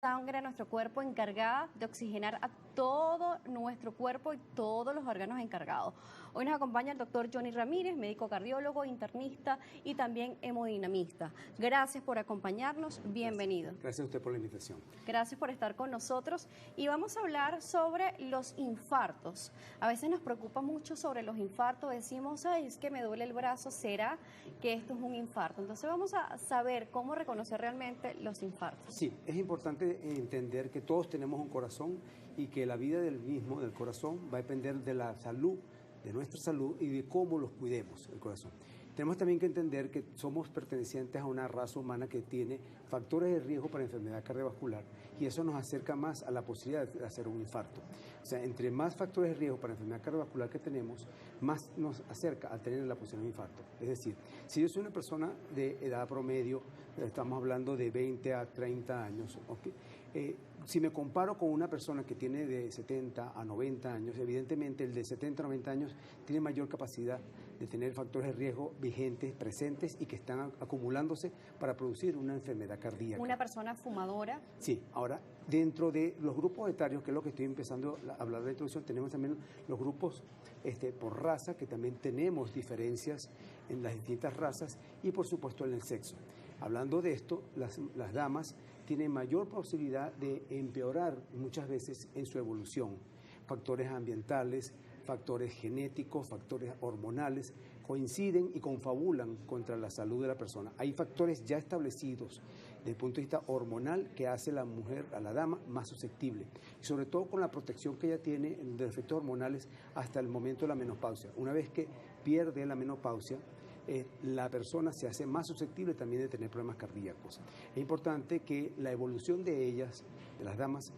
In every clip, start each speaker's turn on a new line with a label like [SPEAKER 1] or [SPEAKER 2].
[SPEAKER 1] sangre a nuestro cuerpo encargada de oxigenar a todo nuestro cuerpo y todos los órganos encargados. Hoy nos acompaña el doctor Johnny Ramírez, médico cardiólogo, internista y también hemodinamista. Gracias por acompañarnos, bienvenido.
[SPEAKER 2] Gracias a usted por la invitación.
[SPEAKER 1] Gracias por estar con nosotros y vamos a hablar sobre los infartos. A veces nos preocupa mucho sobre los infartos, decimos, ay, es que me duele el brazo, ¿será que esto es un infarto? Entonces vamos a saber cómo reconocer realmente los infartos.
[SPEAKER 2] Sí, es importante entender que todos tenemos un corazón y que la vida del mismo, del corazón, va a depender de la salud, de nuestra salud y de cómo los cuidemos, el corazón. Tenemos también que entender que somos pertenecientes a una raza humana que tiene factores de riesgo para enfermedad cardiovascular y eso nos acerca más a la posibilidad de hacer un infarto. O sea, entre más factores de riesgo para enfermedad cardiovascular que tenemos, más nos acerca a tener la posibilidad de un infarto. Es decir, si yo soy una persona de edad promedio, estamos hablando de 20 a 30 años, ¿okay? Si me comparo con una persona que tiene de 70 a 90 años, evidentemente el de 70 a 90 años tiene mayor capacidad de tener factores de riesgo vigentes, presentes y que están acumulándose para producir una enfermedad cardíaca.
[SPEAKER 1] ¿Una persona fumadora?
[SPEAKER 2] Sí, ahora dentro de los grupos etarios, que es lo que estoy empezando a hablar de la introducción, tenemos también los grupos por raza, que también tenemos diferencias en las distintas razas y por supuesto en el sexo. Hablando de esto, las damas tienen mayor posibilidad de empeorar muchas veces en su evolución. Factores ambientales, factores genéticos, factores hormonales, coinciden y confabulan contra la salud de la persona. Hay factores ya establecidos desde el punto de vista hormonal que hace a la mujer, a la dama, más susceptible. Y sobre todo con la protección que ella tiene de efectos hormonales hasta el momento de la menopausia. Una vez que pierde la menopausia, la persona se hace más susceptible también de tener problemas cardíacos. Es importante que la evolución de ellas, de las damas,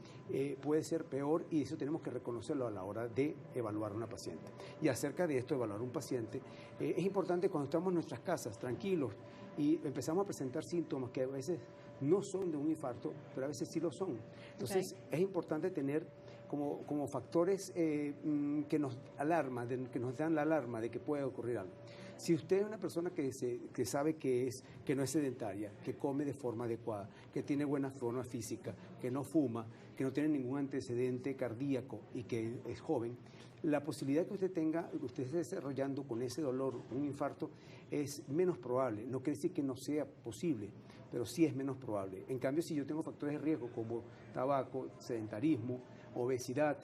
[SPEAKER 2] puede ser peor y eso tenemos que reconocerlo a la hora de evaluar a una paciente. Y acerca de esto, evaluar a un paciente, es importante cuando estamos en nuestras casas, tranquilos, y empezamos a presentar síntomas que a veces no son de un infarto, pero a veces sí lo son. Entonces, es importante tener como factores que nos alarman, que nos dan la alarma de que puede ocurrir algo. Si usted es una persona que sabe que no es sedentaria, que come de forma adecuada, que tiene buena forma física, que no fuma, que no tiene ningún antecedente cardíaco y que es joven, la posibilidad que usted tenga, que usted esté desarrollando con ese dolor un infarto es menos probable. No quiere decir que no sea posible, pero sí es menos probable. En cambio, si yo tengo factores de riesgo como tabaco, sedentarismo, obesidad,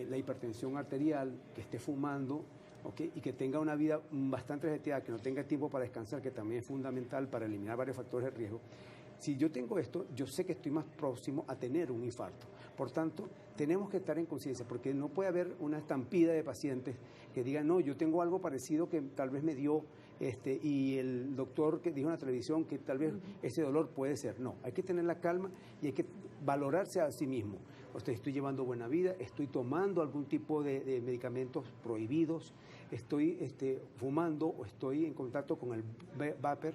[SPEAKER 2] la hipertensión arterial, que esté fumando, ¿okay? Y que tenga una vida bastante ajetreada, que no tenga tiempo para descansar, que también es fundamental para eliminar varios factores de riesgo. Si yo tengo esto, yo sé que estoy más próximo a tener un infarto. Por tanto, tenemos que estar en conciencia, porque no puede haber una estampida de pacientes que digan, no, yo tengo algo parecido que tal vez me dio, y el doctor que dijo en la televisión que tal vez ese dolor puede ser. No, hay que tener la calma y hay que valorarse a sí mismo. Estoy llevando buena vida, estoy tomando algún tipo de medicamentos prohibidos, estoy fumando o estoy en contacto con el vapor,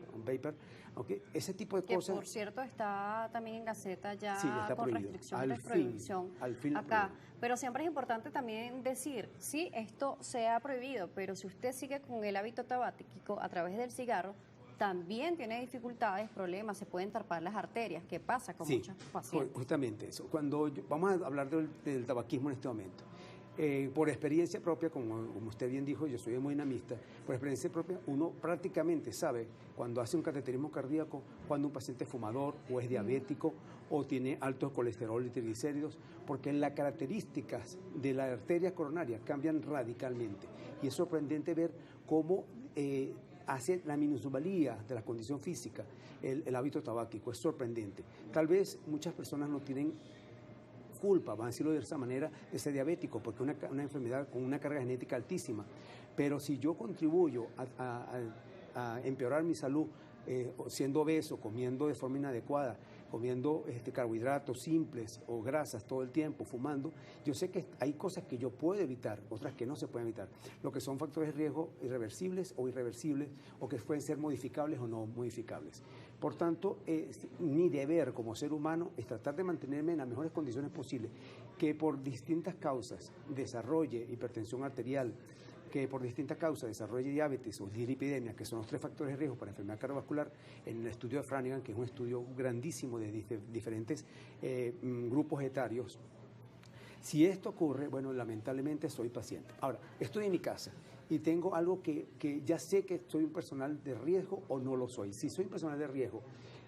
[SPEAKER 2] ¿okay? Ese tipo de cosas.
[SPEAKER 1] Que por cierto está también en Gaceta ya
[SPEAKER 2] sí, está
[SPEAKER 1] con
[SPEAKER 2] prohibido.
[SPEAKER 1] restricción de prohibición acá. Pero siempre es importante también decir, sí, esto se ha prohibido, pero si usted sigue con el hábito tabáquico a través del cigarro, también tiene dificultades, problemas, se pueden tapar las arterias. ¿Qué pasa con muchos pacientes?
[SPEAKER 2] Justamente eso. Vamos a hablar del tabaquismo en este momento. Por experiencia propia, como usted bien dijo, yo soy hemodinamista, por experiencia propia uno prácticamente sabe cuando hace un cateterismo cardíaco, cuando un paciente es fumador o es diabético o tiene alto colesterol y triglicéridos, porque las características de la arteria coronaria cambian radicalmente y es sorprendente ver cómo hace la minusvalía de la condición física el hábito tabáquico. Es sorprendente. Tal vez muchas personas no tienen culpa, vamos a decirlo de esa manera, de ser diabético, porque es una enfermedad con una carga genética altísima. Pero si yo contribuyo a empeorar mi salud, siendo obeso, comiendo de forma inadecuada, comiendo carbohidratos simples o grasas todo el tiempo, fumando, yo sé que hay cosas que yo puedo evitar, otras que no se pueden evitar, lo que son factores de riesgo irreversibles o irreversibles, o que pueden ser modificables o no modificables. Por tanto, mi deber como ser humano es tratar de mantenerme en las mejores condiciones posibles, que por distintas causas desarrolle hipertensión arterial, que por distintas causas desarrolle diabetes o dislipidemia, que son los 3 factores de riesgo para enfermedad cardiovascular, en el estudio de Framingham, que es un estudio grandísimo de diferentes grupos etarios. Si esto ocurre, bueno, lamentablemente soy paciente. Ahora, estoy en mi casa y tengo algo que ya sé que soy un personal de riesgo o no lo soy. Si soy un personal de riesgo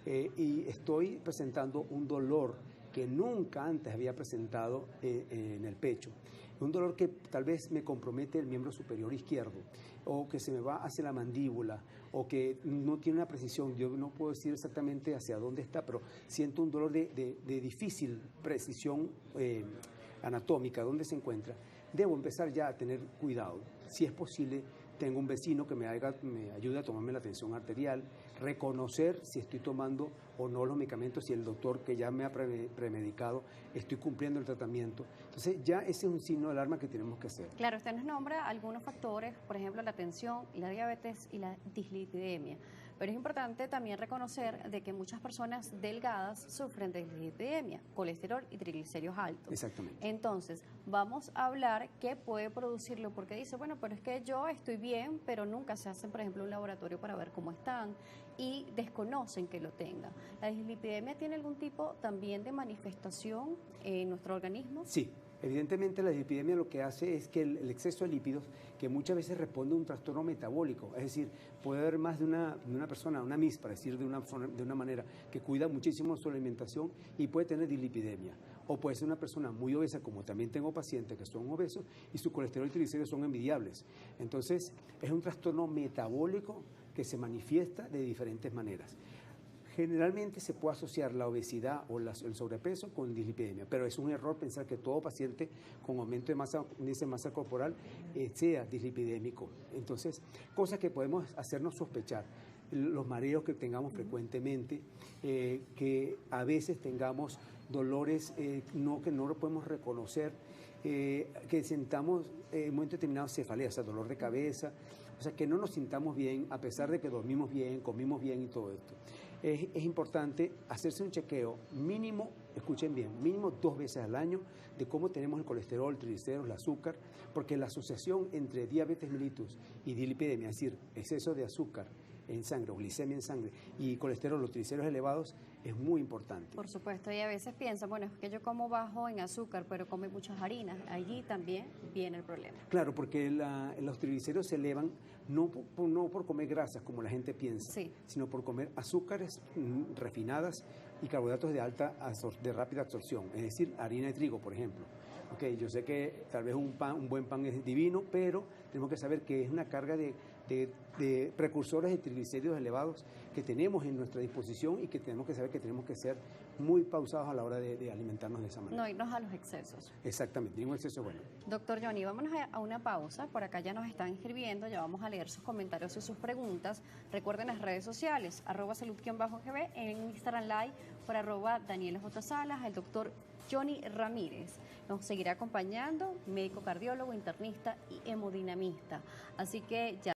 [SPEAKER 2] y estoy presentando un dolor que nunca antes había presentado en el pecho, un dolor que tal vez me compromete el miembro superior izquierdo, o que se me va hacia la mandíbula, o que no tiene una precisión, yo no puedo decir exactamente hacia dónde está, pero siento un dolor de difícil precisión anatómica, dónde se encuentra, debo empezar ya a tener cuidado. Si es posible, tengo un vecino que me ayude a tomarme la tensión arterial, reconocer si estoy tomando o no los medicamentos, si el doctor que ya me ha premedicado, estoy cumpliendo el tratamiento. Entonces ya ese es un signo de alarma que tenemos que hacer.
[SPEAKER 1] Claro, usted nos nombra algunos factores, por ejemplo, la tensión, la diabetes y la dislipidemia. Pero es importante también reconocer de que muchas personas delgadas sufren de dislipidemia, colesterol y triglicéridos altos.
[SPEAKER 2] Exactamente.
[SPEAKER 1] Entonces, vamos a hablar qué puede producirlo, porque dice, bueno, pero es que yo estoy bien, pero nunca se hacen, por ejemplo, un laboratorio para ver cómo están y desconocen que lo tengan. ¿La dislipidemia tiene algún tipo también de manifestación en nuestro organismo?
[SPEAKER 2] Sí. Evidentemente la dislipidemia lo que hace es que el exceso de lípidos, que muchas veces responde a un trastorno metabólico, es decir, puede haber más de una persona, una MIS, para decir de una manera, que cuida muchísimo su alimentación y puede tener dislipidemia. O puede ser una persona muy obesa, como también tengo pacientes que son obesos y su colesterol y triglicéridos son envidiables. Entonces, es un trastorno metabólico que se manifiesta de diferentes maneras. Generalmente se puede asociar la obesidad o el sobrepeso con dislipidemia, pero es un error pensar que todo paciente con aumento de masa corporal sea dislipidémico. Entonces, cosas que podemos hacernos sospechar, los mareos que tengamos frecuentemente, que a veces tengamos dolores que no lo podemos reconocer, que sintamos en un momento determinado cefalea, o sea, dolor de cabeza, o sea, que no nos sintamos bien a pesar de que dormimos bien, comimos bien y todo esto. Es importante hacerse un chequeo mínimo, escuchen bien, mínimo 2 veces al año de cómo tenemos el colesterol, triglicéridos, el azúcar, porque la asociación entre diabetes mellitus y dislipidemia, es decir, exceso de azúcar en sangre o glicemia en sangre y colesterol o triglicéridos elevados es muy importante.
[SPEAKER 1] Por supuesto, y a veces piensan, bueno, es que yo como bajo en azúcar, pero come muchas harinas, allí también viene el problema.
[SPEAKER 2] Claro, porque los triglicéridos se elevan no por comer grasas como la gente piensa,
[SPEAKER 1] sí,
[SPEAKER 2] sino por comer azúcares refinadas y carbohidratos de rápida absorción, es decir, harina de trigo, por ejemplo. Okay, yo sé que tal vez un buen pan es divino, pero tenemos que saber que es una carga de precursores de triglicéridos elevados que tenemos en nuestra disposición y que tenemos que saber que tenemos que ser muy pausados a la hora de alimentarnos de esa manera.
[SPEAKER 1] No irnos a los excesos.
[SPEAKER 2] Exactamente, ningún exceso bueno.
[SPEAKER 1] Doctor Johnny, vámonos a una pausa. Por acá ya nos están escribiendo, ya vamos a leer sus comentarios y sus preguntas. Recuerden las redes sociales, @salud_gb, en Instagram Live por @DanielJSalas, el doctor Johnny Ramírez. Nos seguirá acompañando, médico cardiólogo, internista y hemodinamista. Así que ya